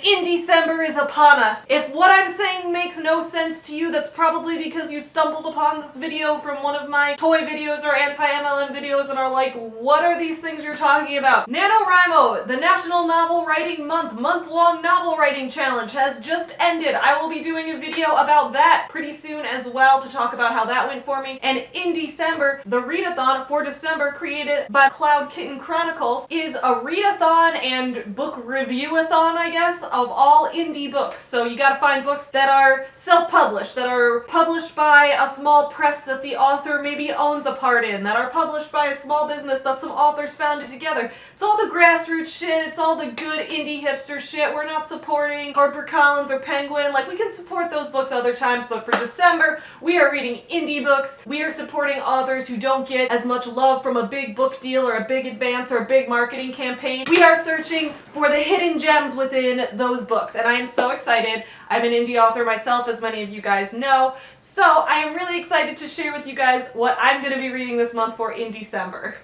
IndieCember is upon us. If what I'm saying makes no sense to you, that's probably because you stumbled upon this video from one of my toy videos or anti-MLM videos and are like, what are these things you're talking about? NaNoWriMo, the National Novel Writing month-long novel writing challenge has just ended. I will be doing a video about that pretty soon as well to talk about how that went for me. And IndieCember, the read-a-thon for December created by Cloud Kitten Chronicles, is a read-a-thon and book review-a-thon, I guess, of all indie books. So you gotta find books that are self-published, that are published by a small press that the author maybe owns a part in, that are published by a small business that some authors founded together. It's all the grassroots shit, it's all the good indie hipster shit. We're not supporting HarperCollins or Penguin. Like, we can support those books other times, but for December, we are reading indie books. We are supporting authors who don't get as much love from a big book deal or a big advance or a big marketing campaign. We are searching for the hidden gems within those books, and I am so excited. I'm an indie author myself, as many of you guys know, so I am really excited to share with you guys what I'm going to be reading this month for IndieCember.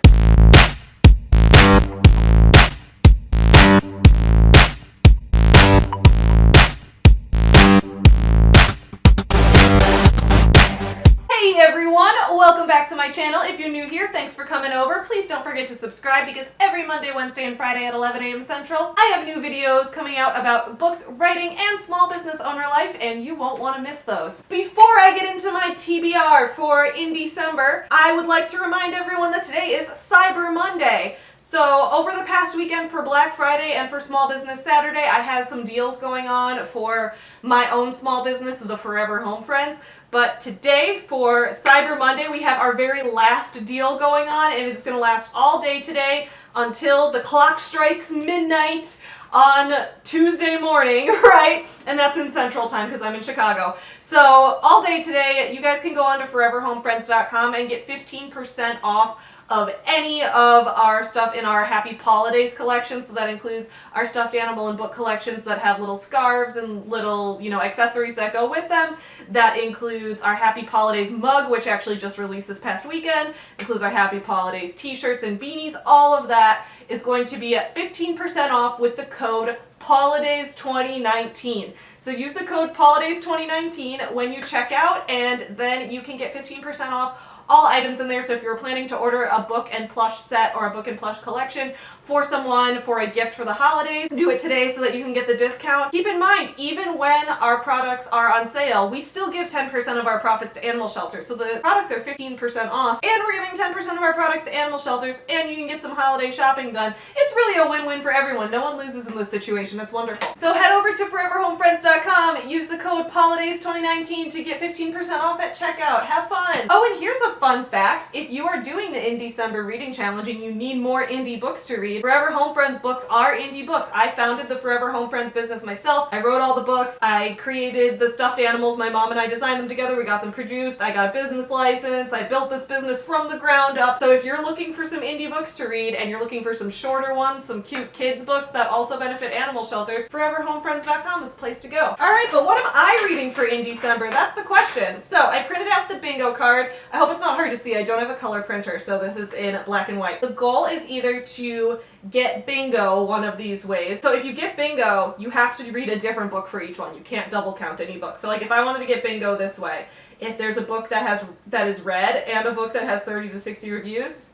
Welcome back to my channel. If you're new here, thanks for coming over. Please don't forget to subscribe because every Monday, Wednesday, and Friday at 11 a.m. Central, I have new videos coming out about books, writing, and small business owner life, and you won't want to miss those. Before I get into my TBR for IndieCember, I would like to remind everyone that today is Cyber Monday. So over the past weekend for Black Friday and for Small Business Saturday, I had some deals going on for my own small business, the Forever Home Friends. But today, for Cyber Monday, we have our very last deal going on, and it's going to last all day today until the clock strikes midnight on Tuesday morning, right? And that's in Central Time because I'm in Chicago. So all day today, you guys can go on to foreverhomefriends.com and get 15% off of any of our stuff in our Happy Holidays collection. So that includes our stuffed animal and book collections that have little scarves and little, accessories that go with them. That includes our Happy Holidays mug, which actually just released this past weekend. Includes our Happy Holidays t-shirts and beanies. All of that is going to be at 15% off with the code Holidays 2019. So use the code Holidays 2019 when you check out, and then you can get 15% off all items in there. So if you're planning to order a book and plush set or a book and plush collection for someone for a gift for the holidays, do it today so that you can get the discount. Keep in mind, even when our products are on sale, we still give 10% of our profits to animal shelters. So the products are 15% off, and we're giving 10% of our products to animal shelters, and you can get some holiday shopping done. It's really a win-win for everyone. No one loses in this situation. It's wonderful. So head over to foreverhomefriends.com, use the code Holidays 2019 to get 15% off at checkout. Have fun. Oh, and here's a fun fact. If you are doing the IndieCember reading challenge and you need more indie books to read, Forever Home Friends books are indie books. I founded the Forever Home Friends business myself. I wrote all the books. I created the stuffed animals. My mom and I designed them together. We got them produced. I got a business license. I built this business from the ground up. So if you're looking for some indie books to read and you're looking for some shorter ones, some cute kids books that also benefit animal shelters, foreverhomefriends.com is the place to go. Alright, but what am I reading for IndieCember? That's the question. So I printed out the bingo card. I hope it's not hard to see. I don't have a color printer, so this is in black and white. The goal is either to get bingo one of these ways. So if you get bingo, you have to read a different book for each one. You can't double count any books. So like if I wanted to get bingo this way, if there's a book that is read and a book that has 30 to 60 reviews,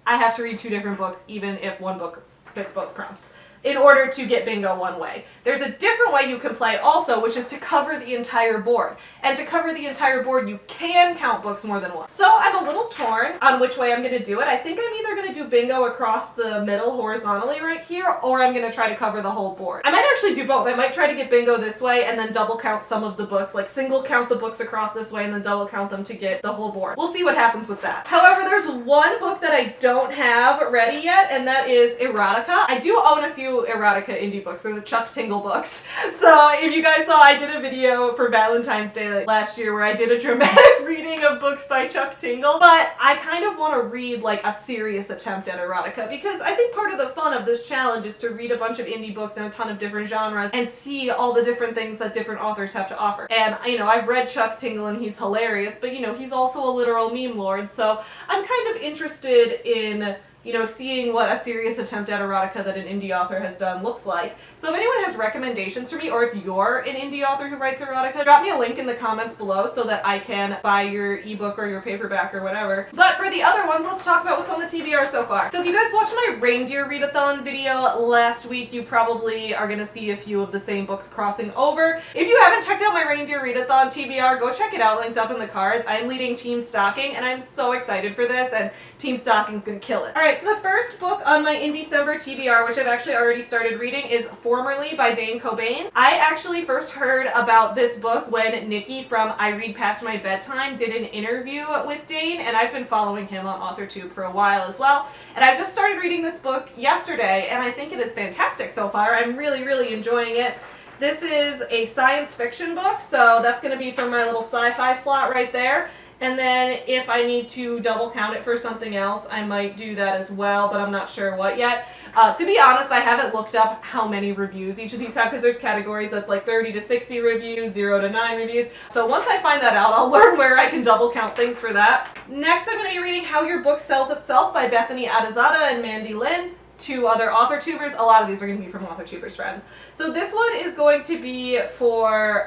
I have to read two different books even if one book fits both prompts, in order to get bingo one way. There's a different way you can play also, which is to cover the entire board. And to cover the entire board, you can count books more than once. So I'm a little torn on which way I'm going to do it. I think I'm either going to do bingo across the middle horizontally right here, or I'm going to try to cover the whole board. I might actually do both. I might try to get bingo this way and then double count some of the books, like single count the books across this way and then double count them to get the whole board. We'll see what happens with that. However, there's one book that I don't have ready yet, and that is erotica. I do own a few erotica indie books. They're the Chuck Tingle books. So if you guys saw, I did a video for Valentine's Day last year where I did a dramatic reading of books by Chuck Tingle, but I kind of want to read like a serious attempt at erotica because I think part of the fun of this challenge is to read a bunch of indie books in a ton of different genres and see all the different things that different authors have to offer. And I've read Chuck Tingle and he's hilarious, but he's also a literal meme lord, so I'm kind of interested in you know, seeing what a serious attempt at erotica that an indie author has done looks like. So if anyone has recommendations for me, or if you're an indie author who writes erotica, drop me a link in the comments below so that I can buy your ebook or your paperback or whatever. But for the other ones, let's talk about what's on the TBR so far. So if you guys watched my reindeer read-a-thon video last week, you probably are gonna see a few of the same books crossing over. If you haven't checked out my reindeer read-a-thon TBR, go check it out, linked up in the cards. I'm leading Team Stocking, and I'm so excited for this, and Team Stocking's gonna kill it. Alright, so the first book on my IndieCember TBR, which I've actually already started reading, is Formerly by Dane Cobain. I actually first heard about this book when Nikki from I Read Past My Bedtime did an interview with Dane, and I've been following him on AuthorTube for a while as well. And I just started reading this book yesterday, and I think it is fantastic so far. I'm really, really enjoying it. This is a science fiction book, so that's going to be for my little sci-fi slot right there. And then if I need to double count it for something else, I might do that as well, but I'm not sure what yet. To be honest, I haven't looked up how many reviews each of these have, because there's categories that's like 30 to 60 reviews, 0 to 9 reviews. So once I find that out, I'll learn where I can double count things for that. Next, I'm going to be reading How Your Book Sells Itself by Bethany Adezada and Mandy Lynn. Two other AuthorTubers. A lot of these are going to be from AuthorTubers friends. So this one is going to be for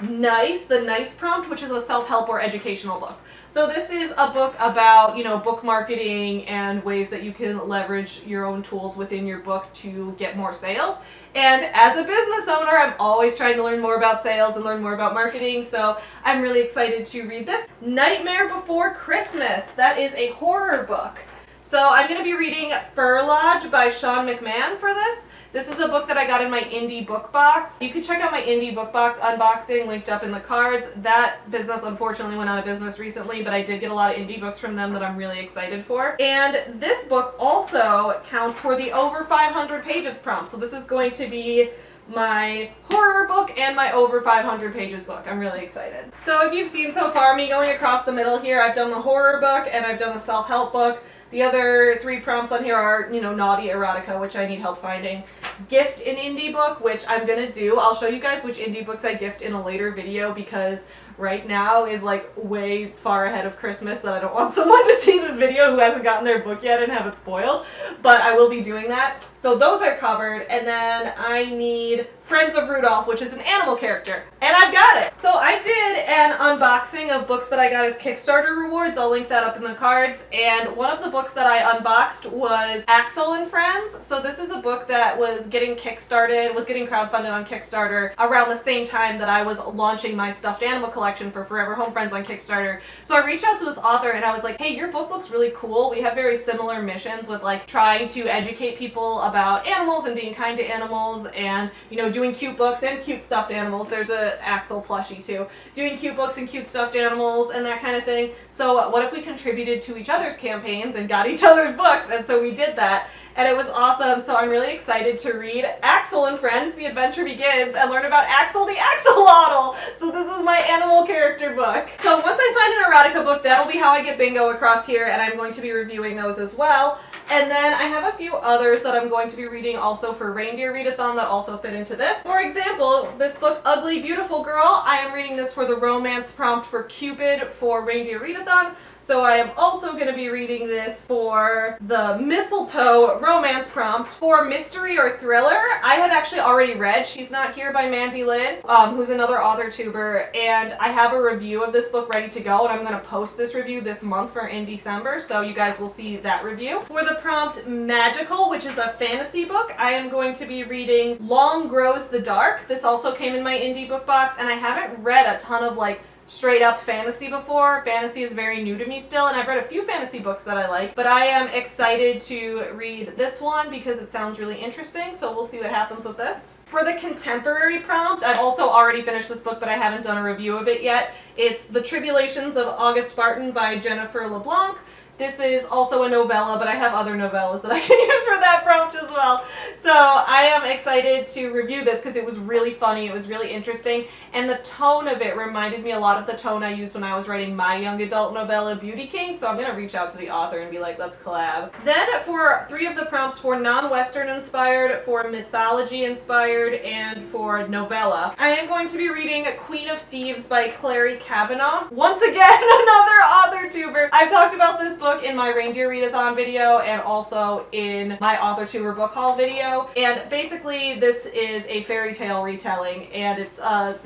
NICE, the NICE prompt, which is a self-help or educational book. So this is a book about, you know, book marketing and ways that you can leverage your own tools within your book to get more sales. And as a business owner, I'm always trying to learn more about sales and learn more about marketing, so I'm really excited to read this. Nightmare Before Christmas. That is a horror book. So I'm going to be reading Fur Lodge by Sean McMahon for this. This is a book that I got in my indie book box. You can check out my indie book box unboxing linked up in the cards. That business unfortunately went out of business recently, but I did get a lot of indie books from them that I'm really excited for. And this book also counts for the over 500 pages prompt. So this is going to be my horror book and my over 500 pages book. I'm really excited. So if you've seen so far me going across the middle here, I've done the horror book and I've done the self-help book. The other 3 prompts on here are, you know, naughty erotica, which I need help finding. Gift an indie book, which I'm gonna do. I'll show you guys which indie books I gift in a later video, because right now is like way far ahead of Christmas that I don't want someone to see this video who hasn't gotten their book yet and have it spoiled. But I will be doing that. So those are covered. And then I need Friends of Rudolph, which is an animal character. And I've got it. So I did an unboxing of books that I got as Kickstarter rewards. I'll link that up in the cards. And one of the books that I unboxed was Axel and Friends. So this is a book that was getting kickstarted, was getting crowdfunded on Kickstarter around the same time that I was launching my stuffed animal collection for Forever Home Friends on Kickstarter. So I reached out to this author and I was like, hey, your book looks really cool. We have very similar missions with like trying to educate people about animals and being kind to animals, and, you know, doing cute books and cute stuffed animals. There's a Axel plushie too. Doing cute books and cute stuffed animals and that kind of thing. So what if we contributed to each other's campaigns and got each other's books? And so we did that, and it was awesome. So I'm really excited to read Axel and Friends, The Adventure Begins, and learn about Axel the Axolotl. So this is my animal character book. So once I find an erotica book, that'll be how I get bingo across here, and I'm going to be reviewing those as well. And then I have a few others that I'm going to be reading also for Reindeer Read-a-thon that also fit into this. For example, this book, Ugly Beautiful Girl, I am reading this for the romance prompt for Cupid for Reindeer Read-a-thon. So I am also going to be reading this for the Mistletoe romance prompt. For mystery or thriller, I have actually already read She's Not Here by Mandy Lynn, who's another AuthorTuber, and I have a review of this book ready to go, and I'm going to post this review this month for IndieCember, so you guys will see that review. For the prompt Magical, which is a fantasy book, I am going to be reading Long Grows the Dark. This also came in my indie book box, and I haven't read a ton of like straight up fantasy before. Fantasy is very new to me still, and I've read a few fantasy books that I like, but I am excited to read this one because it sounds really interesting, so we'll see what happens with this. For the contemporary prompt, I've also already finished this book, but I haven't done a review of it yet. It's The Tribulations of August Spartan by Jennifer LeBlanc. This is also a novella, but I have other novellas that I can use for that prompt as well. So I am excited to review this because it was really funny, it was really interesting, and the tone of it reminded me a lot of the tone I used when I was writing my young adult novella, Beauty King, so I'm going to reach out to the author and be like, let's collab. Then for 3 of the prompts for non-Western inspired, for mythology inspired, and for novella, I am going to be reading Queen of Thieves by Clary Cavanaugh. Once again, another AuthorTuber. I've talked about this book book in my Reindeer Read-a-thon video and also in my AuthorTube book haul video. And basically this is a fairy tale retelling, and it's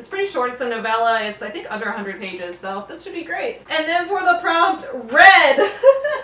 pretty short. It's a novella. It's, I think, under 100 pages, so this should be great. And then for the prompt, read!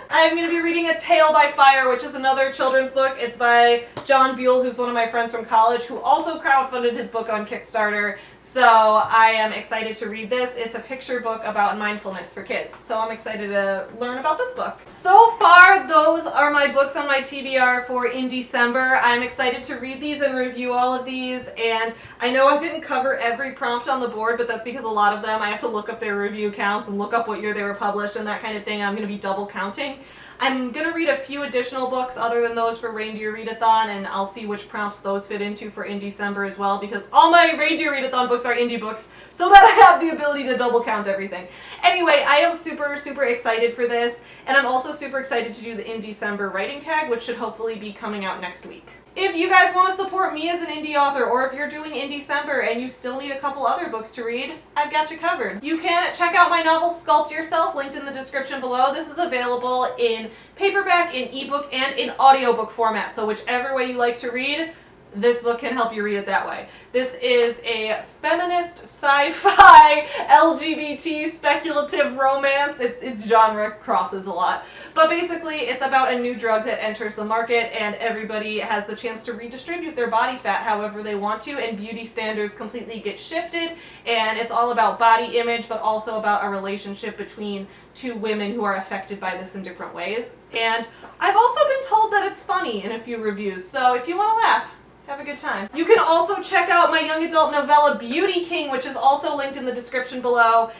I'm going to be reading A Tale by Fire, which is another children's book. It's by John Buell, who's one of my friends from college, who also crowdfunded his book on Kickstarter. So I am excited to read this. It's a picture book about mindfulness for kids, so I'm excited to learn about this book. So far, those are my books on my TBR for IndieCember. I'm excited to read these and review all of these, and I know I didn't cover every prompt on the board, but that's because a lot of them I have to look up their review counts and look up what year they were published and that kind of thing, and I'm going to be double counting. I'm going to read a few additional books other than those for Reindeer Read-a-thon, and I'll see which prompts those fit into for IndieCember as well, because all my Reindeer Read-a-thon books are indie books, so that I have the ability to double count everything. Anyway, I am super, super excited for this, and I'm also super excited to do the IndieCember writing tag, which should hopefully be coming out next week. If you guys want to support me as an indie author, or if you're doing IndieCember and you still need a couple other books to read, I've got you covered. You can check out my novel Sculpt Yourself, linked in the description below. This is available in paperback, in ebook, and in audiobook format, so whichever way you like to read, this book can help you read it that way. This is a feminist, sci-fi, LGBT, speculative romance. Its genre crosses a lot. But basically, it's about a new drug that enters the market, and everybody has the chance to redistribute their body fat however they want to, and beauty standards completely get shifted, and it's all about body image, but also about a relationship between two women who are affected by this in different ways. And I've also been told that it's funny in a few reviews, so if you want to laugh, have a good time. You can also check out my young adult novella Beauty King, which is also linked in the description below.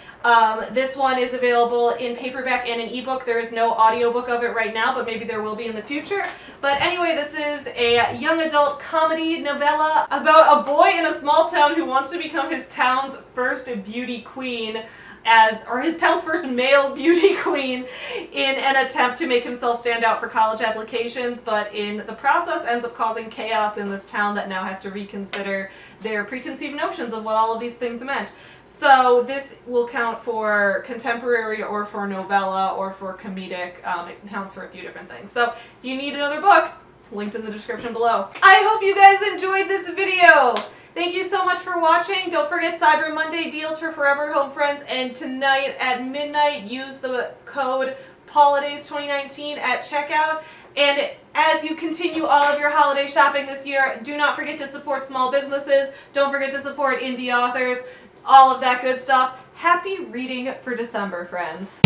This one is available in paperback and in ebook. There is no audiobook of it right now, but maybe there will be in the future. But anyway, this is a young adult comedy novella about a boy in a small town who wants to become his town's first beauty queen, or his town's first male beauty queen, in an attempt to make himself stand out for college applications, but in the process ends up causing chaos in this town that now has to reconsider their preconceived notions of what all of these things meant. So this will count for contemporary or for novella or for comedic. It counts for a few different things. So if you need another book, linked in the description below. I hope you guys enjoyed this video! Thank you so much for watching. Don't forget Cyber Monday deals for Forever Home Friends, and tonight at midnight use the code HOLIDAYS2019 at checkout. And as you continue all of your holiday shopping this year, do not forget to support small businesses. Don't forget to support indie authors, all of that good stuff. Happy reading for December, friends.